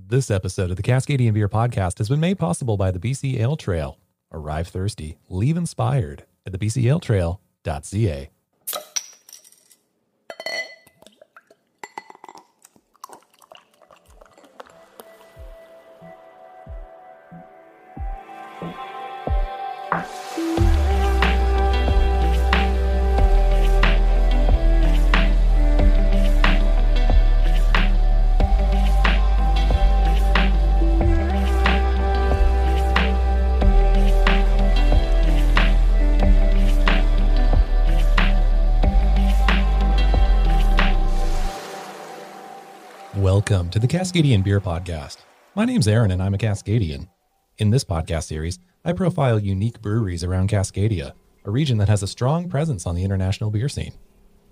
This episode of the Cascadian Beer Podcast has been made possible by the BC Ale Trail. Arrive thirsty, leave inspired at thebcaletrail.ca. Welcome to the Cascadian Beer Podcast. My name's Aaron and I'm a Cascadian. In this podcast series, I profile unique breweries around Cascadia, a region that has a strong presence on the international beer scene.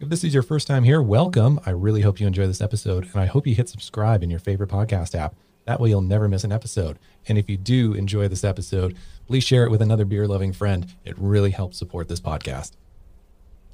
If this is your first time here, welcome. I really hope you enjoy this episode, and I hope you hit subscribe in your favorite podcast app. That way you'll never miss an episode. And if you do enjoy this episode, please share it with another beer-loving friend. It really helps support this podcast.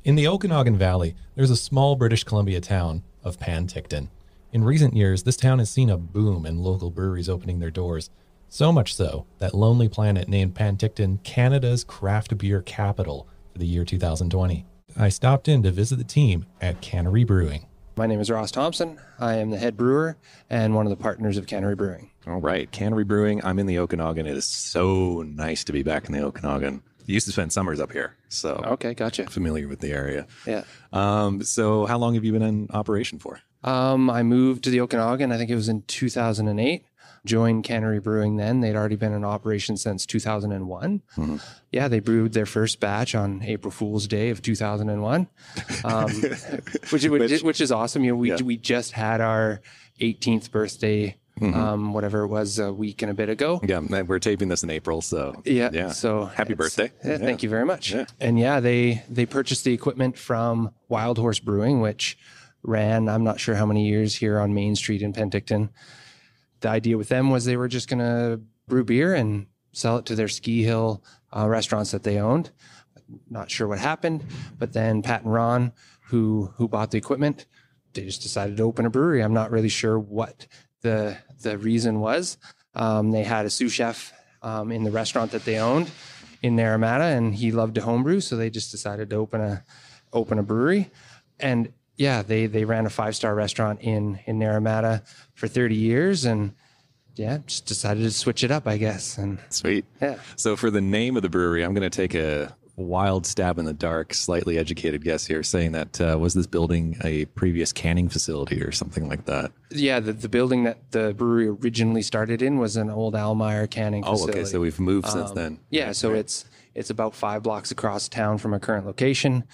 In the Okanagan Valley, there's a small British Columbia town of Penticton. In recent years, this town has seen a boom in local breweries opening their doors, so much so that Lonely Planet named Penticton Canada's craft beer capital for the year 2020. I stopped in to visit the team at Cannery Brewing. My name is Ross Thompson. I am the head brewer and one of the partners of Cannery Brewing. All right, Cannery Brewing. I'm in the Okanagan. It is so nice to be back in the Okanagan. I used to spend summers up here, so okay, gotcha. Familiar with the area. Yeah. So how long have you been in operation for? I moved to the Okanagan, I think it was in 2008. Joined Cannery Brewing then. They'd already been in operation since 2001. Mm-hmm. Yeah, they brewed their first batch on April Fool's Day of 2001, which is awesome. You know, we just had our 18th birthday, whatever it was, a week and a bit ago. Yeah, we're taping this in April, so yeah. So happy birthday! Yeah, thank you very much. Yeah. And yeah, they purchased the equipment from Wild Horse Brewing, which ran, I'm not sure how many years here on Main Street in Penticton. The idea with them was they were just going to brew beer and sell it to their ski hill restaurants that they owned. Not sure what happened, but then Pat and Ron, who bought the equipment, they just decided to open a brewery. I'm not really sure what the reason was. They had a sous chef in the restaurant that they owned in Naramata, and he loved to homebrew, so they just decided to open a brewery. And yeah, they ran a 5-star restaurant in Naramata for 30 years and just decided to switch it up, I guess. And sweet. Yeah. So for the name of the brewery, I'm going to take a wild stab in the dark, slightly educated guess here, saying that was this building a previous canning facility or something like that? Yeah, the building that the brewery originally started in was an old Almeyer canning facility. Oh, okay. So we've moved since then. Yeah, so right. It's about 5 blocks across town from our current location.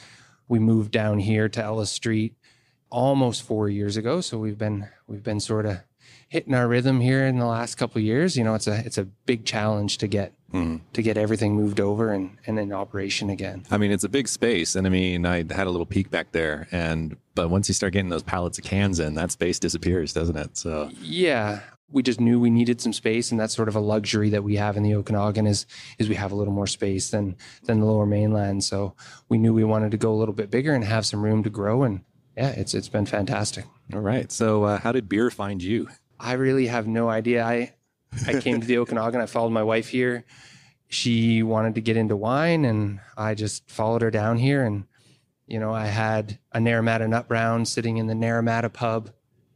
We moved down here to Ellis Street almost 4 years ago, so we've been sort of hitting our rhythm here in the last couple of years. You know, it's a big challenge to get everything moved over and in operation again. I mean, it's a big space, and I mean, I had a little peek back there, but once you start getting those pallets of cans in, that space disappears, doesn't it? So yeah. We just knew we needed some space, and that's sort of a luxury that we have in the Okanagan is we have a little more space than the Lower Mainland. So we knew we wanted to go a little bit bigger and have some room to grow, and yeah, it's been fantastic. All right. So how did beer find you? I really have no idea. I came to the Okanagan. I followed my wife here. She wanted to get into wine, and I just followed her down here. And, you know, I had a Naramata Nut Brown sitting in the Naramata pub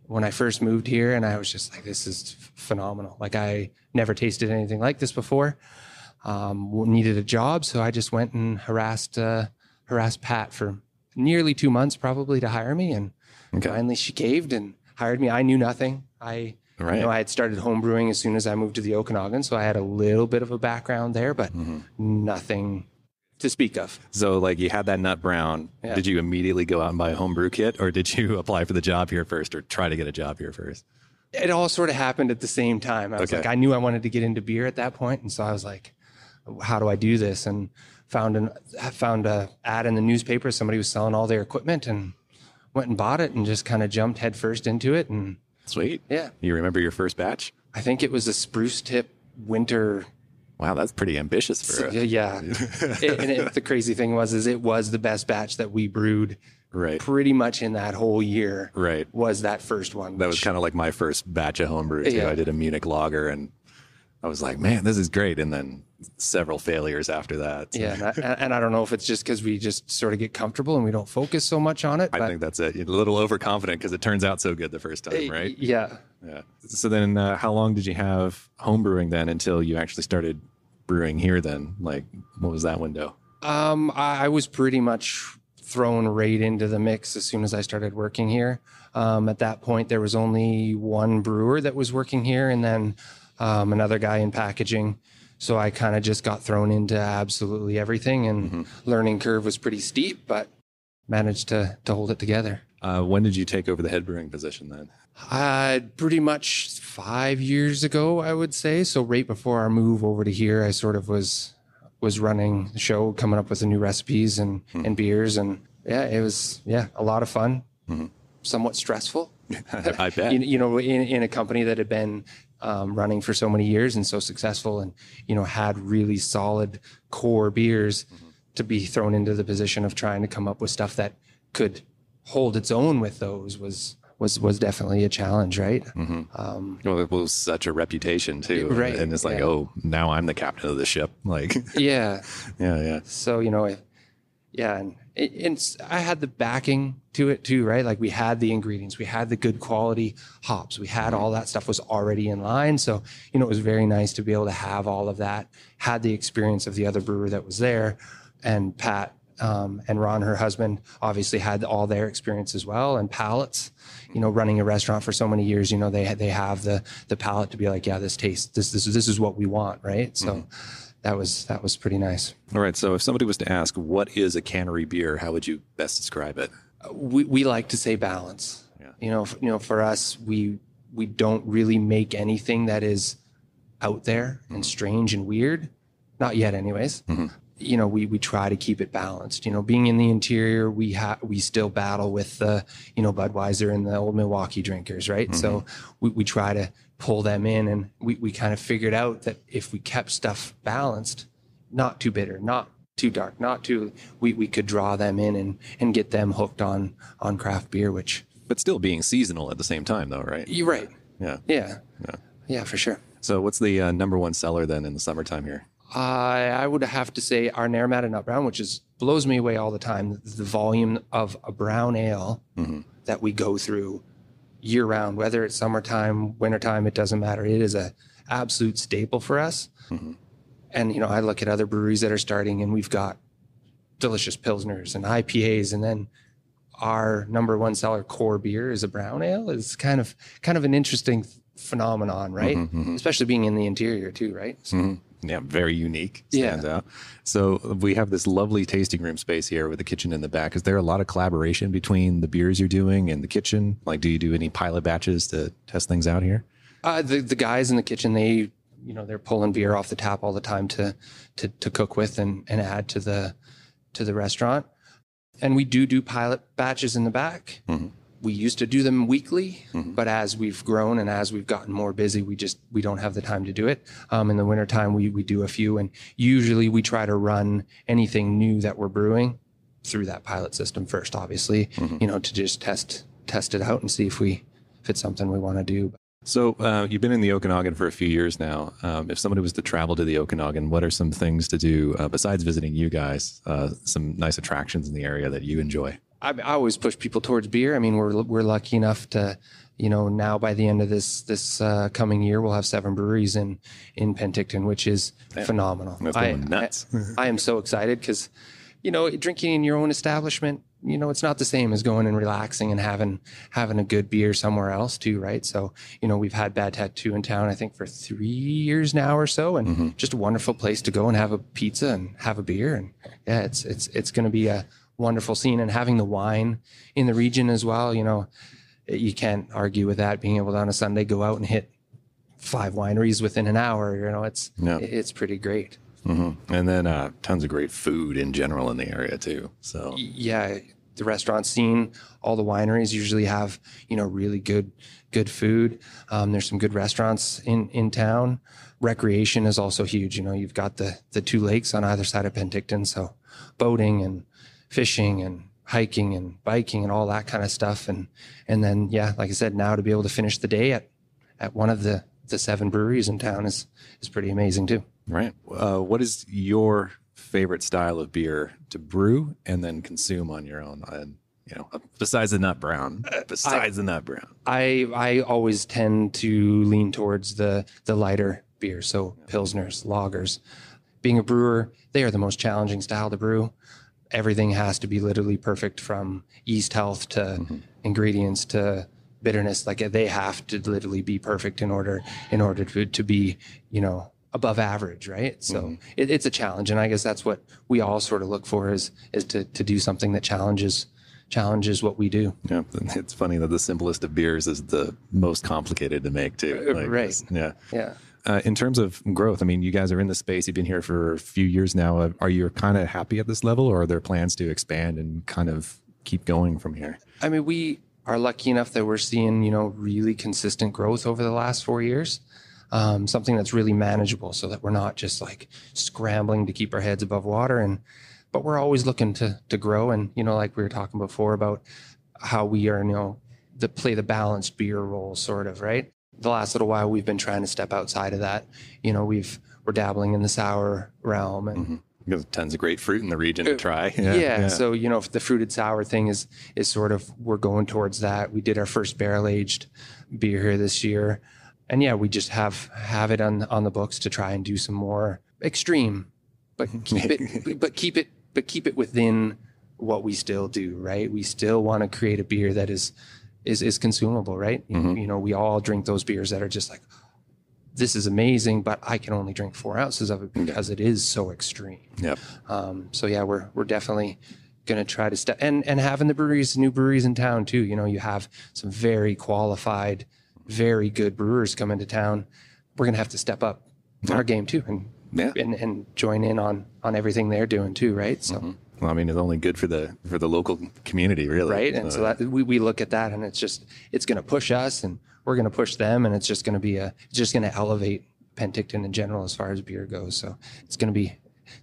when I first moved here, and I was just like, this is phenomenal. Like, I never tasted anything like this before. Needed a job, so I just went and harassed Pat for nearly 2 months probably to hire me, and finally she caved and hired me. I knew nothing. I had started homebrewing as soon as I moved to the Okanagan, so I had a little bit of a background there, but nothing to speak of. So like you had that Nut Brown. Yeah. Did you immediately go out and buy a homebrew kit, or did you apply for the job here first or try to get a job here first? It all sort of happened at the same time. I was like, I knew I wanted to get into beer at that point, and so I was like, how do I do this? And found a ad in the newspaper. Somebody was selling all their equipment, and went and bought it and just kind of jumped headfirst into it. And sweet. Yeah. You remember your first batch? I think it was a spruce tip winter. Wow, that's pretty ambitious for it. Yeah. The crazy thing was it was the best batch that we brewed Right. pretty much in that whole year Right. was that first one. That was kind of like my first batch of homebrew too. Yeah. I did a Munich lager and I was like, man, this is great. And then several failures after that. So. Yeah, and I don't know if it's just because we just sort of get comfortable and we don't focus so much on it. I think that's it. You're a little overconfident because it turns out so good the first time, right? Yeah. Yeah. So then how long did you have home brewing then until you actually started brewing here then? Like, what was that window? I was pretty much thrown right into the mix as soon as I started working here. At that point, there was only one brewer that was working here and then another guy in packaging. So I kind of just got thrown into absolutely everything, and learning curve was pretty steep, but managed to hold it together. When did you take over the head brewing position then? Pretty much 5 years ago, I would say. So right before our move over to here, I sort of was running the show, coming up with the new recipes and beers. And yeah, it was, a lot of fun, somewhat stressful. I bet. You know, in a company that had been running for so many years and so successful and, you know, had really solid core beers, to be thrown into the position of trying to come up with stuff that could hold its own with those was definitely a challenge, right? Well, it was such a reputation too. Right. And it's like, oh, now I'm the captain of the ship. Like, Yeah. yeah. So, you know, and I had the backing to it too, right? Like we had the ingredients, we had the good quality hops, we had all that stuff was already in line. So, you know, it was very nice to be able to have all of that, had the experience of the other brewer that was there, and Pat and Ron, her husband, obviously had all their experience as well, and palates. You know, running a restaurant for so many years, you know, they have the palate to be like, yeah, this tastes, this is what we want, right? So that was pretty nice. All right. So if somebody was to ask, what is a cannery beer? How would you best describe it? We like to say balance. Yeah. You know, for us, we don't really make anything that is out there and strange and weird. Not yet, anyways. You know, we try to keep it balanced. You know, being in the interior, we still battle with the, you know, Budweiser and the old Milwaukee drinkers, right? So we try to pull them in, and we kind of figured out that if we kept stuff balanced, not too bitter, not too dark, not too, we could draw them in and get them hooked on craft beer, which. But still being seasonal at the same time though, right? You're right. Yeah, for sure. So what's the number one seller then in the summertime here? I would have to say our Naramata Nut Brown, which blows me away all the time. The volume of a brown ale that we go through year round, whether it's summertime, wintertime, it doesn't matter. It is a absolute staple for us. And, you know, I look at other breweries that are starting, and we've got delicious Pilsners and IPAs, and then our number one seller core beer is a brown ale. Is kind of an interesting phenomenon, right? Especially being in the interior too, right? So, Yeah, very unique. Stands out. So we have this lovely tasting room space here with the kitchen in the back. Is there a lot of collaboration between the beers you're doing and the kitchen? Like, do you do any pilot batches to test things out here? The guys in the kitchen, they're pulling beer off the tap all the time to cook with and add to the restaurant. And we do pilot batches in the back. We used to do them weekly, but as we've grown and as we've gotten more busy, we don't have the time to do it. In the wintertime, we do a few, and usually we try to run anything new that we're brewing through that pilot system first, obviously, you know, to just test it out and see if it's something we want to do. So you've been in the Okanagan for a few years now. If somebody was to travel to the Okanagan, what are some things to do besides visiting you guys? Some nice attractions in the area that you enjoy? I always push people towards beer. I mean, we're lucky enough to, you know, now by the end of this coming year, we'll have 7 breweries in Penticton, which is phenomenal. That's going nuts. I am so excited because, you know, drinking in your own establishment, you know, it's not the same as going and relaxing and having a good beer somewhere else too, right? So, you know, we've had Bad Tattoo in town, I think, for 3 years now or so, and just a wonderful place to go and have a pizza and have a beer. And yeah, it's going to be a wonderful scene, and having the wine in the region as well. You know, you can't argue with that. Being able to on a Sunday go out and hit 5 wineries within an hour, you know, it's pretty great. And then tons of great food in general in the area too. So yeah, the restaurant scene, all the wineries usually have, you know, really good food. There's some good restaurants in town. Recreation is also huge. You know, you've got the 2 lakes on either side of Penticton, so boating and fishing and hiking and biking and all that kind of stuff. And then, yeah, like I said, now to be able to finish the day at one of the 7 breweries in town is pretty amazing too. Right. What is your favorite style of beer to brew and then consume on your own? Besides the nut brown, I always tend to lean towards the lighter beer. So Pilsners, lagers. Being a brewer, they are the most challenging style to brew. Everything has to be literally perfect, from yeast health to ingredients to bitterness. Like, they have to literally be perfect in order to be, above average, right? So it's a challenge. And I guess that's what we all sort of look for is to do something that challenges what we do. Yeah. It's funny that the simplest of beers is the most complicated to make too. Right. Yeah. In terms of growth, I mean, you guys are in the space. You've been here for a few years now. Are you kind of happy at this level, or are there plans to expand and kind of keep going from here? I mean, we are lucky enough that we're seeing, really consistent growth over the last 4 years. Something that's really manageable, so that we're not just like scrambling to keep our heads above water. But we're always looking to grow. And, like we were talking before about how we are, play the balanced beer role, sort of, right? The last little while, we've been trying to step outside of that. We're dabbling in the sour realm, and there's tons of great fruit in the region to try. Yeah. So, the fruited sour thing is sort of, we're going towards that. We did our first barrel aged beer here this year. And yeah, we just have it on the books to try and do some more extreme, but keep it within what we still do, right? We still want to create a beer that is consumable, right? We all drink those beers that are just like, this is amazing, but I can only drink 4 ounces of it because it is so extreme. Yep. So yeah, we're definitely going to try to step and having the new breweries in town too. You have some very qualified, very good brewers come into town. We're going to have to step up our game too, and join in on everything they're doing too, right? So, well, I mean, it's only good for the local community, really, right? And so that we look at that, and it's going to push us, and we're going to push them, and it's just going to elevate Penticton in general as far as beer goes. So it's going to be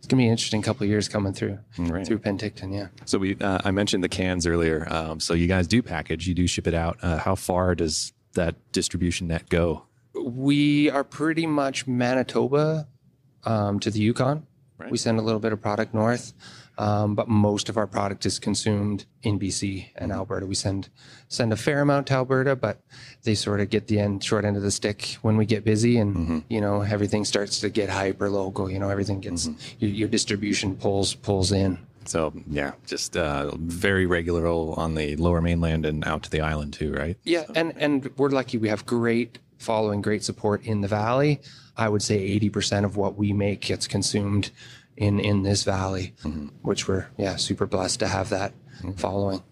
an interesting couple of years coming through Penticton. Yeah. So I mentioned the cans earlier. So you guys do package, you do ship it out. How far does that distribution net go? We are pretty much Manitoba to the Yukon. Right. We send a little bit of product north, but most of our product is consumed in BC and Alberta. We send a fair amount to Alberta, but they sort of get the short end of the stick when we get busy, and everything starts to get hyper local. Everything gets your distribution pulls in. So yeah, just very regular on the Lower Mainland and out to the island too, right? Yeah, so. And we're lucky. We have great following, great support in the valley. I would say 80% of what we make gets consumed in this valley, which we're super blessed to have that following.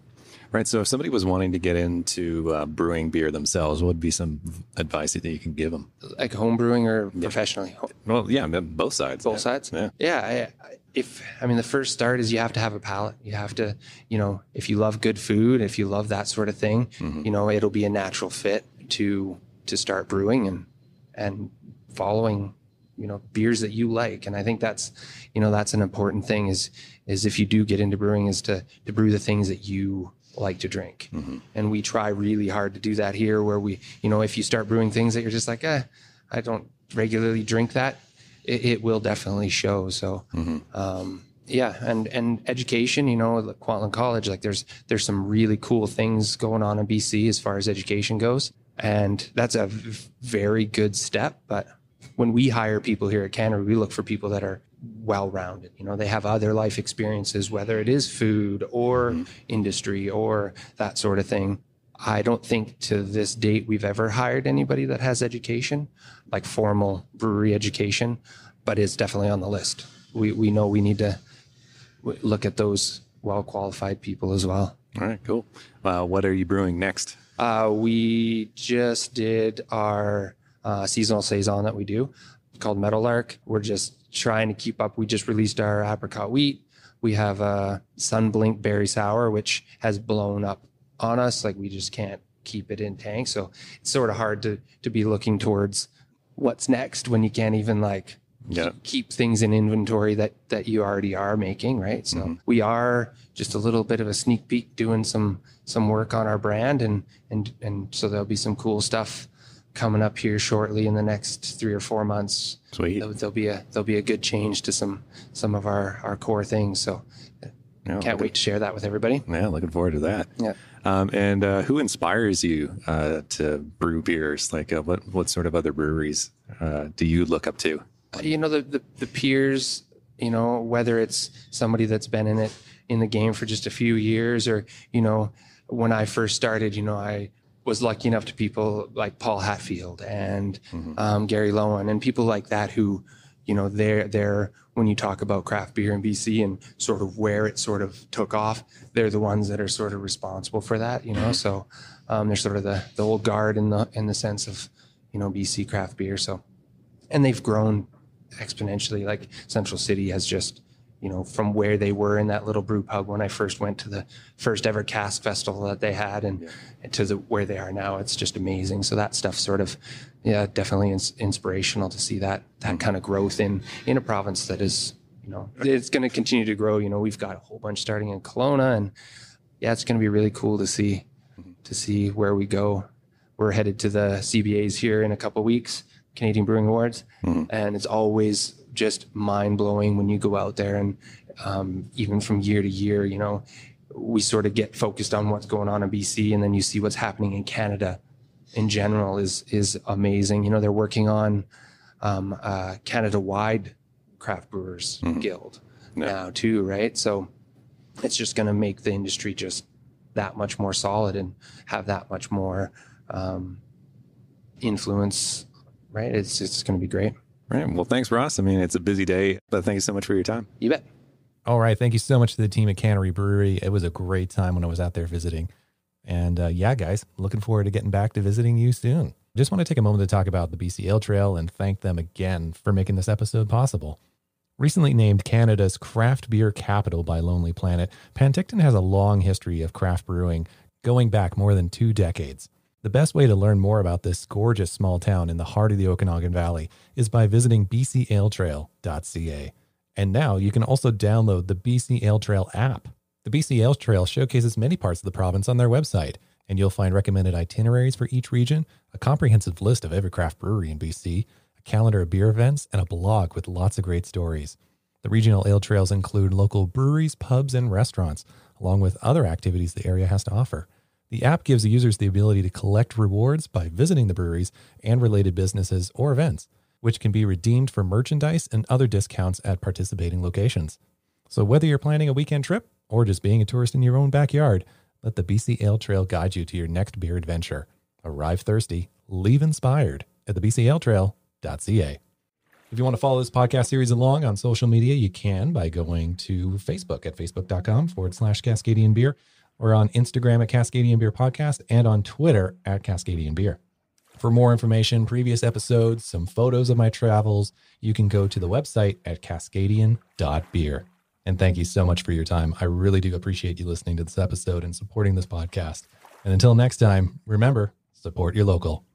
Right. So if somebody was wanting to get into brewing beer themselves, what would be some advice that you can give them? Like home brewing or professionally? Well, yeah, both sides. Both sides? Yeah. The first start is you have to have a palate. You have to, if you love good food, if you love that sort of thing, it'll be a natural fit to start brewing and following, beers that you like. And I think that's an important thing is if you do get into brewing is to brew the things that you like to drink. And we try really hard to do that here, where we, if you start brewing things that you're just like, I don't regularly drink that, it will definitely show. So, and education, at Kwantlen College, like there's some really cool things going on in BC as far as education goes. And that's a very good step. But when we hire people here at Cannery, we look for people that are well-rounded. They have other life experiences, whether it is food or industry or that sort of thing. I don't think to this date we've ever hired anybody that has education, like formal brewery education, but it's definitely on the list. We know we need to look at those well-qualified people as well. All right, cool. What are you brewing next? We just did our seasonal saison that we do. It's called Meadowlark. We're just trying to keep up. We just released our apricot wheat. We have a Sunblink berry sour, which has blown up on us. Like, we just can't keep it in tank. So it's sort of hard to be looking towards what's next when you can't even keep things in inventory that you already are making, right? So we are just a little bit of a sneak peek doing some work on our brand, and so there'll be some cool stuff coming up here shortly in the next 3 or 4 months. Sweet. There'll be a good change to some of our core things. So can't wait to share that with everybody. Yeah, looking forward to that. Yeah. And who inspires you to brew beers? Like what sort of other breweries do you look up to? The peers, whether it's somebody that's been in the game for just a few years, or, when I first started, I was lucky enough to people like Paul Hatfield and Gary Lowen and people like that who, they're when you talk about craft beer in BC and sort of where it sort of took off, they're the ones that are sort of responsible for that, So they're sort of the old guard in the sense of, BC craft beer. So, and they've grown exponentially. Like Central City has just, from where they were in that little brew pub when I first went to the first ever cask festival that they had, and to where they are now, it's just amazing. So that stuff sort of, definitely inspirational to see that kind of growth in a province that is, it's going to continue to grow. We've got a whole bunch starting in Kelowna, and it's going to be really cool to see where we go. We're headed to the CBAs here in a couple of weeks, Canadian Brewing Awards, and it's always just mind-blowing when you go out there, and even from year to year, we sort of get focused on what's going on in BC, and then you see what's happening in Canada in general is amazing. They're working on Canada-wide craft brewers guild now too, right? So it's just going to make the industry just that much more solid and have that much more influence, right? It's going to be great. Right. Well, thanks, Ross. I mean, it's a busy day, but thank you so much for your time. You bet. All right. Thank you so much to the team at Cannery Brewery. It was a great time when I was out there visiting. And guys, looking forward to getting back to visiting you soon. Just want to take a moment to talk about the BC Ale Trail and thank them again for making this episode possible. Recently named Canada's craft beer capital by Lonely Planet, Penticton has a long history of craft brewing going back more than 2 decades. The best way to learn more about this gorgeous small town in the heart of the Okanagan Valley is by visiting bcaletrail.ca. And now you can also download the BC Ale Trail app. The BC Ale Trail showcases many parts of the province on their website, and you'll find recommended itineraries for each region, a comprehensive list of every craft brewery in BC, a calendar of beer events, and a blog with lots of great stories. The regional ale trails include local breweries, pubs, and restaurants, along with other activities the area has to offer. The app gives users the ability to collect rewards by visiting the breweries and related businesses or events, which can be redeemed for merchandise and other discounts at participating locations. So whether you're planning a weekend trip or just being a tourist in your own backyard, let the BC Ale Trail guide you to your next beer adventure. Arrive thirsty, leave inspired at the bcaletrail.ca. If you want to follow this podcast series along on social media, you can by going to Facebook at facebook.com/Cascadian Beer. Or on Instagram at Cascadian Beer Podcast and on Twitter at Cascadian Beer. For more information, previous episodes, some photos of my travels, you can go to the website at cascadian.beer. And thank you so much for your time. I really do appreciate you listening to this episode and supporting this podcast. And until next time, remember, support your local.